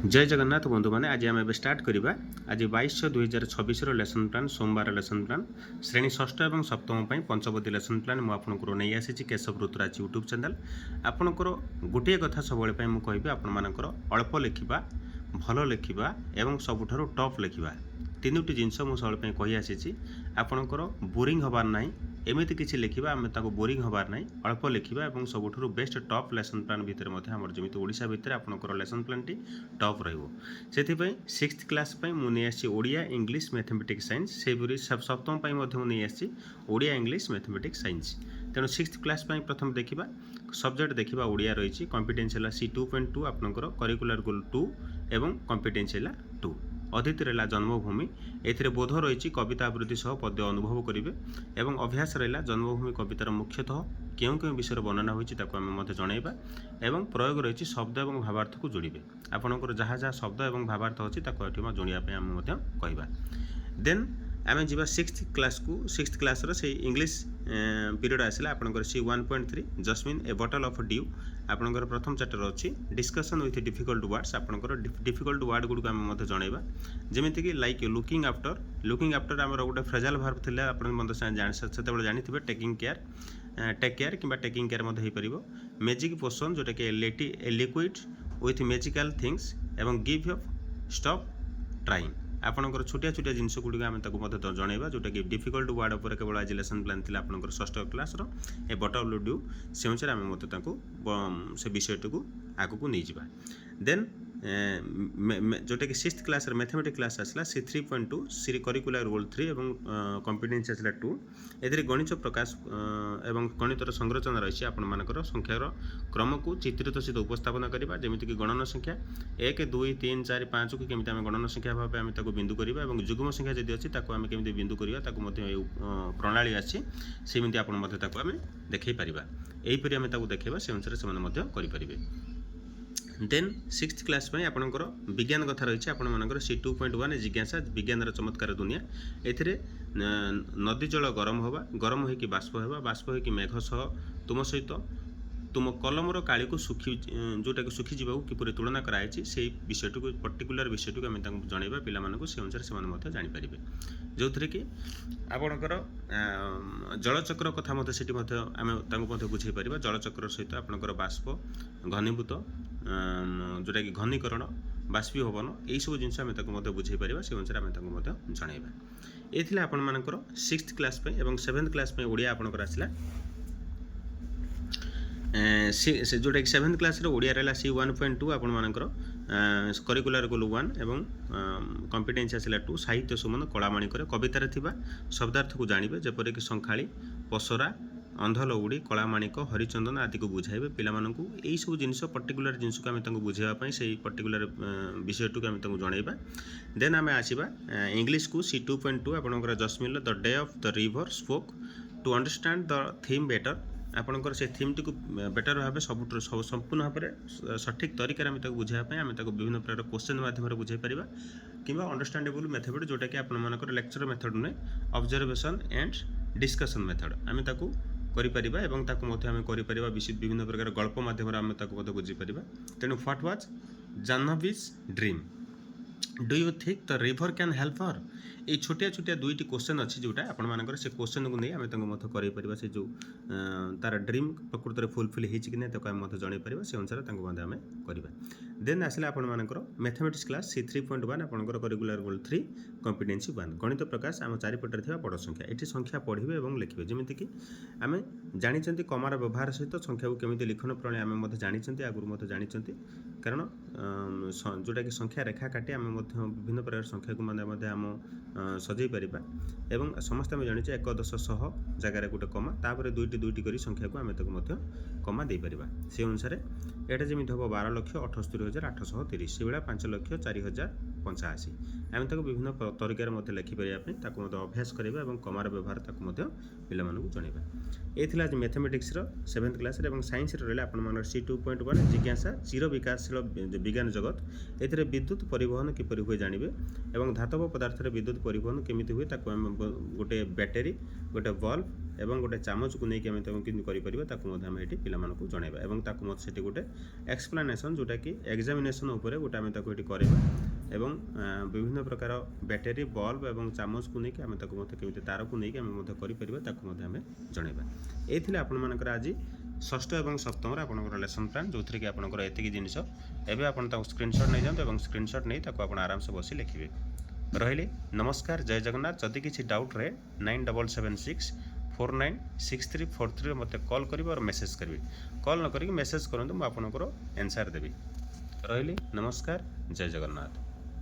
जय जगन्नाथ बंधु मैंने आज आम स्टार्ट करवा आज 22/6/2026 लेसन प्लान सोमवार लेसन प्लान श्रेणी षष्ठ और सप्तम पंचवती लेसन प्लान मुझे नहीं आसी केशव ऋतुराज यूट्यूब चैनल आपणकर गोटे कथा सब मुझे कहि आपर अल्प लिखा भल लिखा और सबुठ टप लिखा तीनोटी जिनस मुझे कही आसी आपणकर बोरिंग हबार ना एमती किसी लिखा आम बोरिंग हबार ना अल्प लिखा और सबुठ बेस्ट टप लेसन प्लान भितर आमर जमी ओडिशा भितर आपणकर लेसन प्लान टी टप रही सिक्स्थ क्लास मुझे ओडिया इंग्लिश मैथमेटिक्स साइंस से सप्तम मुझे आसी ओडिया इंग्लिश मैथमेटिक्स साइंस तेणु सिक्स्थ क्लास प्रथम देखा सब्जेक्ट देखा ओडिया रही कॉम्पिटेंस है C2.2 आपणकर करिकुलर गोल 2 एवं कॉम्पिटेंस है 2 अतिथि रहा जन्मभूमि ए बोध रही कविता आवृत्ति सह पद्य अनुभव करेंगे और अभ्यास रहा जन्मभूमि कवितार मुख्यतः क्यों क्यों विषय वर्णना होती जनइबा एवं प्रयोग रही शब्द और भावार्थ को जोड़े आपंकर जहाँ जहाँ शब्द और भावार्थ अच्छी जोड़ापी आम कहवा देन आम जी सिक्स्थ क्लास को सिक्स्थ क्लास से इंग्लिश पीरियड आसला आपंकर C1.3 जस्मिन ए बटल ऑफ ड्यू आपंकर प्रथम चैप्टर अच्छी डिस्कसन विथ डिफिकल्ट वर्ड्स आपंकर डिफिकल्ट वर्ड गुड़ आम जनइबा जमीक लाइक लुकिंग आफ्टर आम गोटे फ्रेजाल भार्ब थे आपते जानी टेकिंग केयर टेक केयर कि टेकिंग केयर हो मैजिक पोशन जोटा कि लिक्विड विथ मैजिकल थिंग्स एवं गिव अप स्टॉप ट्राइंग आपंकर छोटिया छोटिया जिनस गुड़ आम जनइबा जोटा कि डिफिकल्ट वर्ड उपर केवल आज लेसन प्लान थी आपंकर षष्ठ क्लास ए बटल ड्यू से अनुसार आम मत से विषयटी को आगू नहीं जावा देन जोटा कि सिक्स्थ क्लास मैथमेटिक्स क्लास आसला C3.2 सी करिकुलर गोल 3 और कॉम्पिटेंस आसला 2 ए गणित प्रकाश एवं गणितर संरचना रही आपर संख्यार क्रम को चित्रित सहित उपस्थापन करवा जमीक गणन संख्या 1 2 3 4 5 को केमी आम गणन संख्या भाव आम बिंदु करवा और जुग्म संख्या जब अच्छी आम केमी बिंदु करवा प्रणाली आसी सेमती आम देखई पार यहीपरि आम देखा से अनुसार से देन सिक्स्थ क्लास आपणकर विज्ञान कथा रही आपर C2.1 जिज्ञासा विज्ञान चमत्कार दुनिया ए नदी जल गरम हवा गरम होगी बाष्प होगा बाष्प होगी मेघ सह तुम सहित तुम कलमर काली को सुखी जोटा कि सुखी जावा किपर तुलना कराई से विषयटी को पर्टिकुलर विषयटी को आम जनइबा पिला से अनुसार से जापर जो थे कि आपणकर जलचक्र कथा आम बुझे पार जलचक्र सहित आपणकर बाष्प घनीभूत जोटा कि घनीकरण बाष्पीभवन यही सब जिन आम बुझे पार से अनुसार आम जनइबा ये आपर सिक्स्थ क्लास और सेवेन्थ क्लास ओडिया आपणकर आसला जोटा कि सेवेन्थ क्लास ओडिया रहा C1.2 आपर करिकुलर गोल 1 एवं कॉम्पिटेंस आसला 2 साहित्य सुमन कलामाणिक कवितार थिबा शब्दार्थ को जानिबे जेपरि कि संखाली पसरा अंधलौड़ी कलामाणिक हरिचंदन आदि को बुझाइबे पिलामानंकु एई सब जिनिस पर्टिकुलर जिनिस को आम बुझाइबा से पर्टिकुलर विषय को आम जनइबा देन आम आसवा इंग्लिश को C2.2 आपणकर Jasmine the day of the river spoke to understand the theme better आपणकर से थीमटी को बेटर भाव सब संपूर्ण भाव में सठिक तरीके आम बुझापी आम विभिन्न प्रकार क्वेश्चन माध्यम बुझे पार कि अंडरस्टांडेबल मेथड जोटा कि आपर लेक्चर मेथड नुहे ऑब्जर्वेशन एंड डिस्कशन मेथड आम करिपरिबा एवं ताकू आम करिपरिबा विभिन्न प्रकार गल्प माध्यम आम बुझीपर तेणु what was Jahnavi's dream do you think the river can help her ये छोटिया छोटिया दुईटी क्वेश्चन अच्छी जोटा आपर से क्वेश्चन को नहीं आम कर से जो तार ड्रीम प्रकृत में फुलफिल होती आम जनइपर से अनुसार आम करवा देन आसला आपर मैथमेटिक्स क्लास C3.1 आपंकर करिकुलर गोल 3 कॉम्पिटेंसी 1 गणित प्रकाश आम चारिपटे थी बड़ संख्या ये संख्या पढ़े और लिखे जमीक आम जानी कमार व्यवहार सहित संख्या को केमी लिखन प्रणाली आम जानी आगुरी जानी कारण जोटा कि संख्या रेखा काटी आम विभिन्न प्रकार संख्या को आम सजई पार एवं समस्त आम जानी 1 10 100 जगार गोटे कमा तापर दुईटी दुईटी कर संख्या को आम कमा दे पार से अनुसार यहाँ जमी हम 12,78,830 से भाया 5,04,085 आम विभिन्न तरीकार लिखिपर अभ्यास करवा और कमार व्यवहार पिला जनइबा ये आज मैथमेटिक्स सेवेन्थ क्लास और साइंस रहा आपर C2.1 जिज्ञासा चिर विकासशील विज्ञान जगत एथिरे विद्युत परिवहन किपरि हुए जानिबे एवं धातव पदार्थ रे विद्युत परिवहन केमिति हुए ताको हम गोटे बैटरी गोटे बल्ब एवं गोटे चामच को नहीं आम केमती करें ताकू आम ये पिलाମାନଙ୍କୁ जणाइबा एवं ताकू मत से गोटे एक्सप्लेनेशन जोटा कि एग्जामिनेशन उपरे गोटे आम ताकू करवा एवं विभिन्न प्रकार बैटरी बल्ब एवं चामच को लेकिन आम ताकू मत केमिति तार को लेकिन आम करें ताकू आम जणाइबा ये आपण मानकर आज षष्ठ और सप्तम आपंकर लेसन प्लान जो थी कि आपंकर एतिक जिनस एवं आप स्क्रीनशॉट नहीं जातु और स्क्रीनशॉट नहीं आप आराम से बसी लिखिए रही नमस्कार जय जगन्नाथ जदि किसी डाउट रहे 9776 496343 मत कॉल करेंगे और मेसेज करेंगे कॉल न करी मेसेज करूँ मुझे आपंकर आंसर देवी रही नमस्कार जय जगन्नाथ।